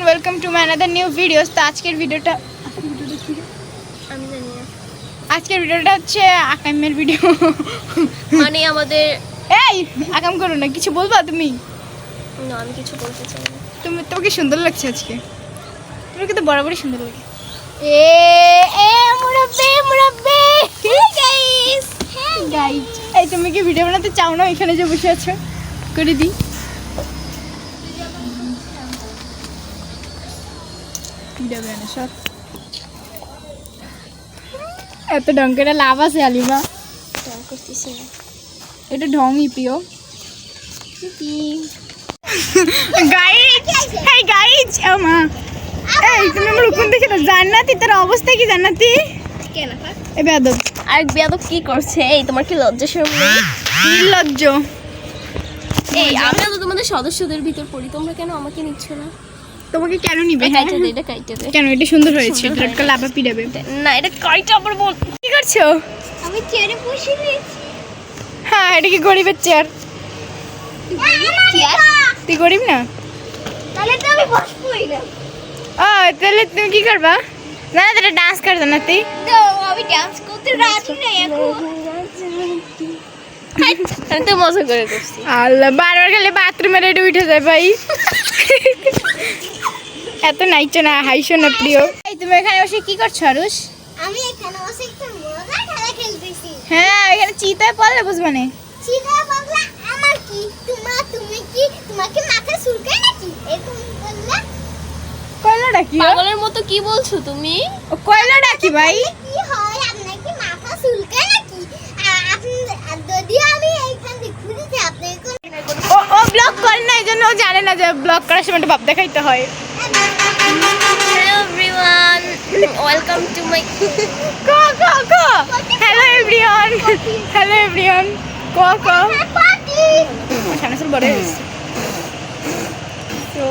Welcome to my another new videos. তো আজকের ভিডিওটা হচ্ছে আকামের ভিডিও। মানে আমাদের এই আকাম করো না, কিছু বলবা তুমি? না, আমি কিছু বলতে চাই না। তোমাকে সুন্দর লাগছে আজকে, তোমাকে তো বরাবরই সুন্দর লাগে। গাইস, এই তুমি কি ভিডিও বানাতে চাও না? এখানে যে বসে আছো করে দিই। এত ঢঙ্কের লাভ আছে আলিমা? করতেছি না, এটা ঢংই প্রিয়। গাইজ, হেই গাইজ, আমা এই তুমি আমার কোন দেখে না? জান্নাতি, তোর অবস্থা কি জান্নাতি? কেন এ বেয়াদব, আর বেয়াদব কি করছে? এই তোমার কি লজ্জা শরম নেই? নির্লজ্জ। এই আমরা তো তোমাদের সদস্যদের ভিতর পড়ি, তোমরা কেন আমাকে নিচ্ছ না? তোমাকে কেন নিবে? কাইটা দে, এটা কাইটা দে। কেন? এটা সুন্দর হয়েছে, এটা লাভা পিড়াবে না, এটা কাইটা আবার বল। কি করছো? আমি চেয়ারে বসে রয়েছি। হ্যাঁ, এটা কি গরিবের চেয়ার? তুই গরিব না? তাহলে তো আমি বসবই না। ও তাহলে তুমি কি করবা? না না, তোরা ডান্স কর জান্নাতি। তো আমি ডান্স করতে রাজি নাই এখন। আমি তো মজা করে করছি। আল্লাহ, বারবার খালি বাথরুমে রেডি উঠে যায় ভাই। এত নাইছো না, হাইছো না প্রিয়। এই তুমি এখানে বসে কি করছো আরুষ? আমি এখানে বসে একটা মজার খেলা খেলতেছি। হ্যাঁ, এখানে চিতায় পড়লে বুঝবা না। চিতা বাংলা আমার কি? তুমি কি তোমাকে মাথা চুলকায় নাকি? এরকম বললা? কয়লাটা কি? পাগলের মতো কি বলছো তুমি? ও কয়লাটা কি ভাই? কি হয়, আপনার কি মাথা চুলকায় নাকি? আপনি যদি আমি এইখান থেকে খুঁজেছি আপনি ও ব্লগ করে না, এই জন্য ও জানে না যে ব্লগ করার সময় একটা ভাব দেখাইতে হয়। Hello everyone, welcome to my co hello everyone, hello everyone, co party. সামনে বড় হয়েছে। তো